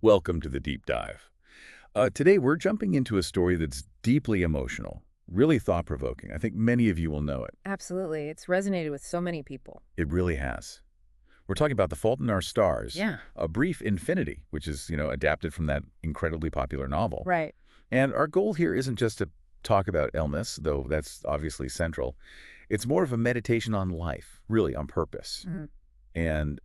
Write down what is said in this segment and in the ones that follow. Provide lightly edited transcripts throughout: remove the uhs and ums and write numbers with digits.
Welcome to the deep dive. Today, we're jumping into a story that's deeply emotional, really thought-provoking. I think many of you will know it. Absolutely. It's resonated with so many people. It really has. We're talking about The Fault in Our Stars, Yeah. A Brief Infinity, which is, adapted from that incredibly popular novel. Right. And our goal here isn't just to talk about illness, though that's obviously central. It's more of a meditation on life, really, on purpose. Mhm. And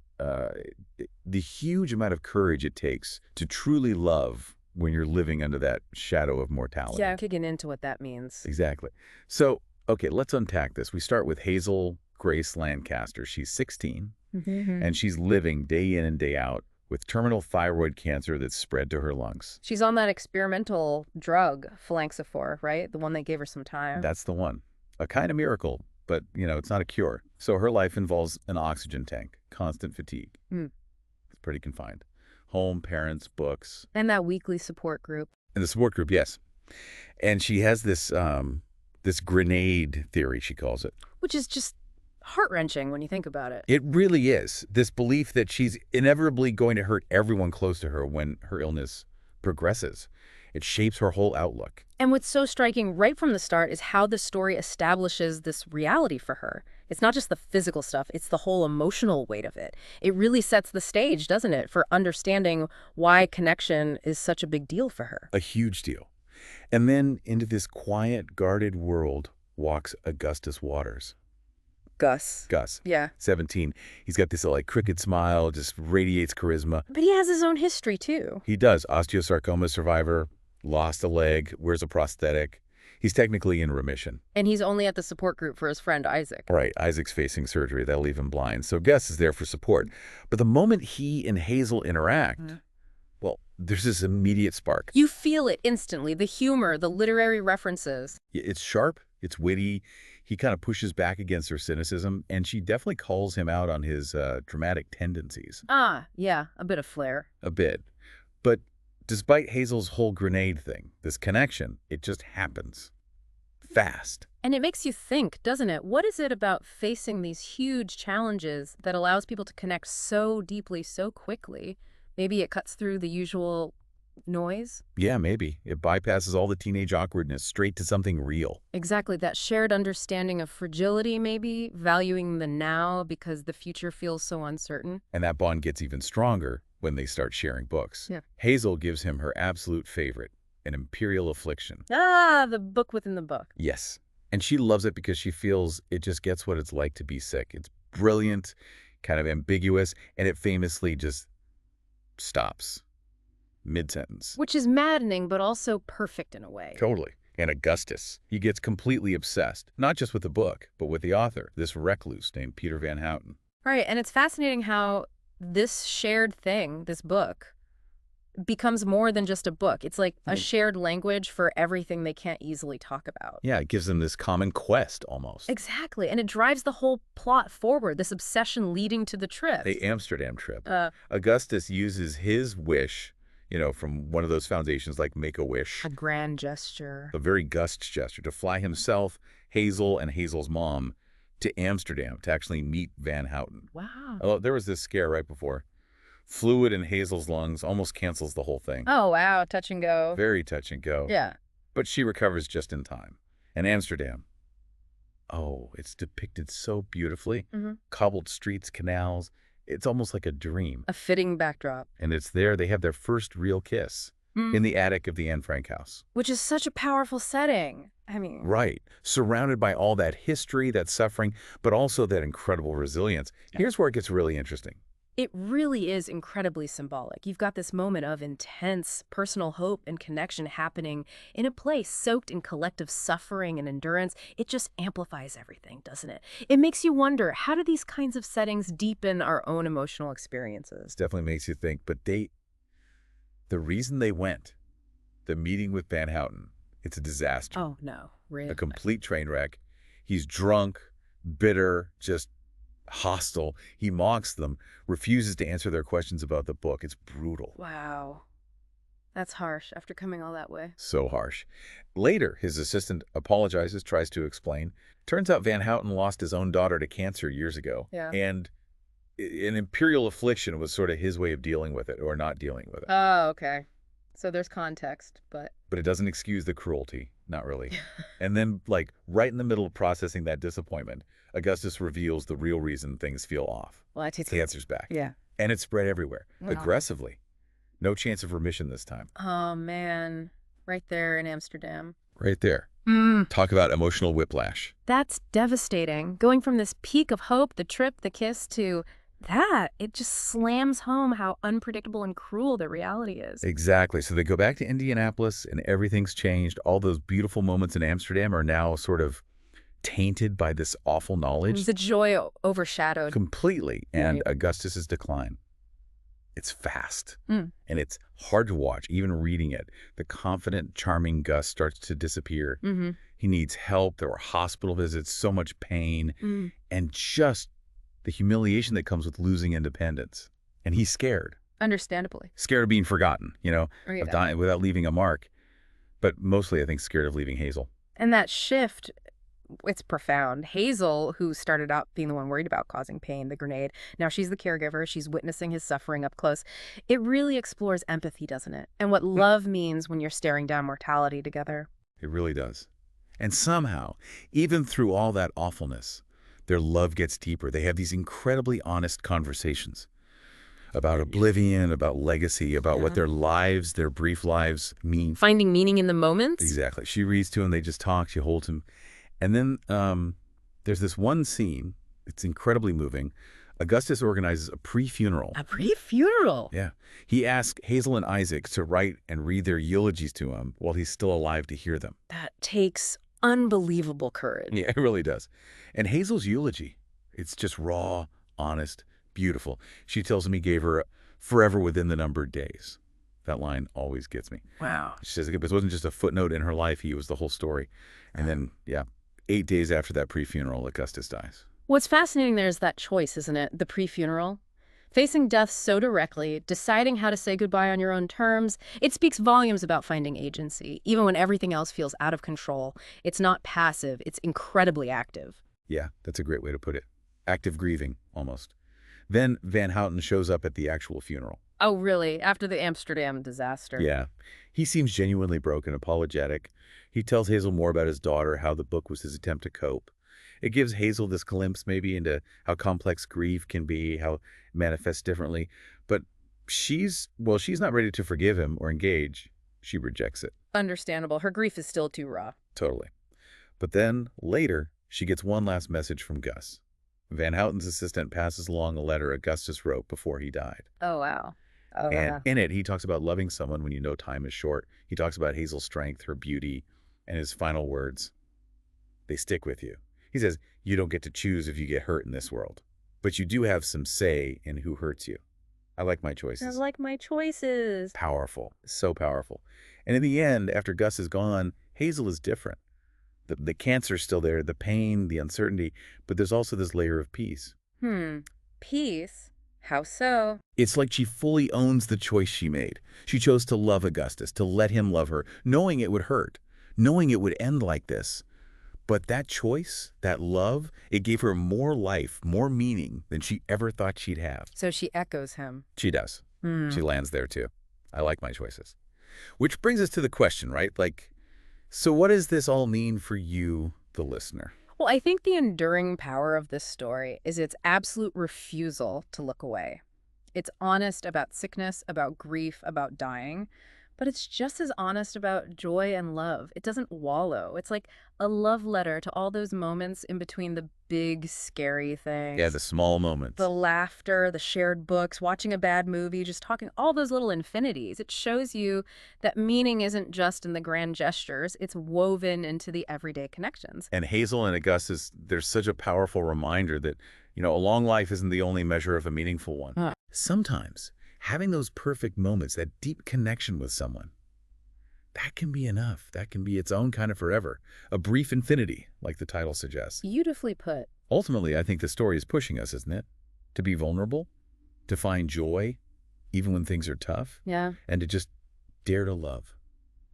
the huge amount of courage it takes to truly love when you're living under that shadow of mortality. Yeah, kicking into what that means. Exactly. So, okay, let's unpack this. We start with Hazel Grace Lancaster. She's 16, and she's living day in and day out with terminal thyroid cancer that's spread to her lungs. She's on that experimental drug, Phalanxafor, right? The one that gave her some time. That's the one. A kind of miracle, but, it's not a cure. So her life involves an oxygen tank, constant fatigue. Mm. It's pretty confined. Home, parents, books. And that weekly support group. And the support group, yes. And she has this grenade theory, she calls it. Which is just heart-wrenching when you think about it. It really is. This belief that she's inevitably going to hurt everyone close to her when her illness progresses. It shapes her whole outlook. And what's so striking right from the start is how the story establishes this reality for her. It's not just the physical stuff, it's the whole emotional weight of it. It really sets the stage, doesn't it, for understanding why connection is such a big deal for her. A huge deal. And then into this quiet, guarded world walks Augustus Waters. Gus. Yeah. 17. He's got this crooked smile, just radiates charisma. But he has his own history, too. He does. Osteosarcoma survivor, lost a leg, wears a prosthetic. He's technically in remission. And he's only at the support group for his friend Isaac. Right. Isaac's facing surgery. That'll leave him blind. So Gus is there for support. But the moment he and Hazel interact, well, there's this immediate spark. You feel it instantly. The humor, the literary references. It's sharp. It's witty. He kind of pushes back against her cynicism, and she definitely calls him out on his dramatic tendencies. Yeah, a bit of flair. A bit. But despite Hazel's whole grenade thing, this connection, it just happens. Fast. And it makes you think, doesn't it? What is it about facing these huge challenges that allows people to connect so deeply, so quickly? Maybe it cuts through the usual noise? Yeah, maybe. It bypasses all the teenage awkwardness straight to something real. Exactly. That shared understanding of fragility, maybe, valuing the now because the future feels so uncertain. And that bond gets even stronger when they start sharing books. Yeah. Hazel gives him her absolute favorite, An Imperial Affliction. The book within the book. Yes. And she loves it because she feels it just gets what it's like to be sick. It's brilliant, kind of ambiguous, and it famously just stops mid-sentence. Which is maddening, but also perfect in a way. Totally. And Augustus, he gets completely obsessed, not just with the book, but with the author, this recluse named Peter Van Houten. Right, and it's fascinating how this shared thing, this book, becomes more than just a book. It's like a shared language for everything they can't easily talk about. Yeah, it gives them this common quest, almost. Exactly, and it drives the whole plot forward, this obsession leading to the trip. The Amsterdam trip. Augustus uses his wish, from one of those foundations like Make-A-Wish. A grand gesture. A very Gus gesture to fly himself, Hazel, and Hazel's mom to Amsterdam to actually meet Van Houten. Wow. Oh, there was this scare right before. Fluid in Hazel's lungs almost cancels the whole thing. Oh, wow. Touch and go. Very touch and go. Yeah. But she recovers just in time. And Amsterdam. Oh, it's depicted so beautifully. Cobbled streets, canals. It's almost like a dream. A fitting backdrop. And it's there they have their first real kiss in the attic of the Anne Frank house. Which is such a powerful setting. I mean... Right. Surrounded by all that history, that suffering, but also that incredible resilience. Here's where it gets really interesting. It really is incredibly symbolic. You've got this moment of intense personal hope and connection happening in a place soaked in collective suffering and endurance. It just amplifies everything, doesn't it? It makes you wonder, how do these kinds of settings deepen our own emotional experiences? It definitely makes you think. But the reason they went, the meeting with Van Houten, it's a disaster. Oh, no, really? A complete train wreck. He's drunk, bitter, just hostile. He mocks them, refuses to answer their questions about the book. It's brutal. Wow. That's harsh after coming all that way. So harsh. Later, his assistant apologizes, tries to explain. Turns out Van Houten lost his own daughter to cancer years ago. Yeah. And An imperial affliction was sort of his way of dealing with it or not dealing with it. Oh, okay. So there's context, but... But it doesn't excuse the cruelty. Not really. And then, like, right in the middle of processing that disappointment, Augustus reveals the real reason things feel off. Well, it's... Cancer's back. Yeah. And it's spread everywhere. Wow. Aggressively. No chance of remission this time. Oh, man. Right there in Amsterdam. Right there. Talk about emotional whiplash. That's devastating. Going from this peak of hope, the trip, the kiss, to that, it just slams home how unpredictable and cruel the reality is. Exactly. So they go back to Indianapolis and everything's changed. All those beautiful moments in Amsterdam are now sort of tainted by this awful knowledge. The joy overshadowed. Completely. And Right. Augustus's decline. It's fast. Mm. And it's hard to watch, even reading it. The confident, charming Gus starts to disappear. Mm-hmm. He needs help. There were hospital visits, so much pain, and just the humiliation that comes with losing independence. And he's scared. Understandably. Scared of being forgotten, Right. of dying without leaving a mark. But mostly, I think, scared of leaving Hazel. And that shift, it's profound. Hazel, who started out being the one worried about causing pain, the grenade, now she's the caregiver. She's witnessing his suffering up close. It really explores empathy, doesn't it? And what love means when you're staring down mortality together. It really does. And somehow, even through all that awfulness, their love gets deeper. They have these incredibly honest conversations about oblivion, about legacy, about what their lives, their brief lives mean. Finding meaning in the moments? Exactly. She reads to him, they just talk, she holds him. And then there's this one scene, it's incredibly moving. Augustus organizes a pre-funeral. A pre-funeral? Yeah. He asks Hazel and Isaac to write and read their eulogies to him while he's still alive to hear them. That takes unbelievable courage. Yeah, it really does. And Hazel's eulogy, it's just raw, honest, beautiful. She tells him he gave her forever within the numbered days. That line always gets me. Wow. She says it wasn't just a footnote in her life, he was the whole story. And then, 8 days after that pre-funeral, Augustus dies. What's fascinating there is that choice, isn't it? The pre-funeral. Facing death so directly, deciding how to say goodbye on your own terms, it speaks volumes about finding agency. Even when everything else feels out of control, it's not passive, it's incredibly active. Yeah, that's a great way to put it. Active grieving, almost. Then Van Houten shows up at the actual funeral. Oh, really? After the Amsterdam disaster? Yeah. He seems genuinely broken, apologetic. He tells Hazel more about his daughter, how the book was his attempt to cope. It gives Hazel this glimpse maybe into how complex grief can be, how it manifests differently. But she's not ready to forgive him or engage. She rejects it. Understandable. Her grief is still too raw. Totally. But then, later, she gets one last message from Gus. Van Houten's assistant passes along a letter Augustus wrote before he died. Oh, wow. Oh, And in it, he talks about loving someone when you know time is short. He talks about Hazel's strength, her beauty, and his final words. They stick with you. He says, you don't get to choose if you get hurt in this world, but you do have some say in who hurts you. I like my choices. I like my choices. Powerful. So powerful. And in the end, after Gus is gone, Hazel is different. The cancer's still there, the pain, the uncertainty, but there's also this layer of peace. Peace? How so? It's like she fully owns the choice she made. She chose to love Augustus, to let him love her, knowing it would hurt, knowing it would end like this. But that choice, that love, it gave her more life, more meaning than she ever thought she'd have. So she echoes him. She does. She lands there too. I like my choices. Which brings us to the question, right? So what does this all mean for you, the listener? Well, I think the enduring power of this story is its absolute refusal to look away. It's honest about sickness, about grief, about dying, but it's just as honest about joy and love. It doesn't wallow. It's like a love letter to all those moments in between the big, scary things. Yeah, the small moments. The laughter, the shared books, watching a bad movie, just talking, all those little infinities. It shows you that meaning isn't just in the grand gestures. It's woven into the everyday connections. And Hazel and Augustus, there's such a powerful reminder that, a long life isn't the only measure of a meaningful one. Sometimes having those perfect moments, that deep connection with someone, that can be enough. That can be its own kind of forever. A brief infinity, like the title suggests. Beautifully put. Ultimately, I think the story is pushing us, isn't it? To be vulnerable, to find joy, even when things are tough. Yeah. And to just dare to love,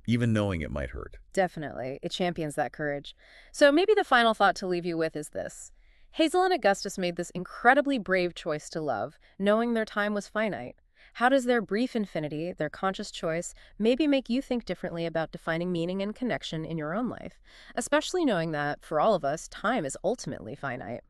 even knowing it might hurt. Definitely. It champions that courage. So maybe the final thought to leave you with is this. Hazel and Augustus made this incredibly brave choice to love, knowing their time was finite. How does their brief infinity, their conscious choice, maybe make you think differently about defining meaning and connection in your own life? Especially knowing that, for all of us, time is ultimately finite.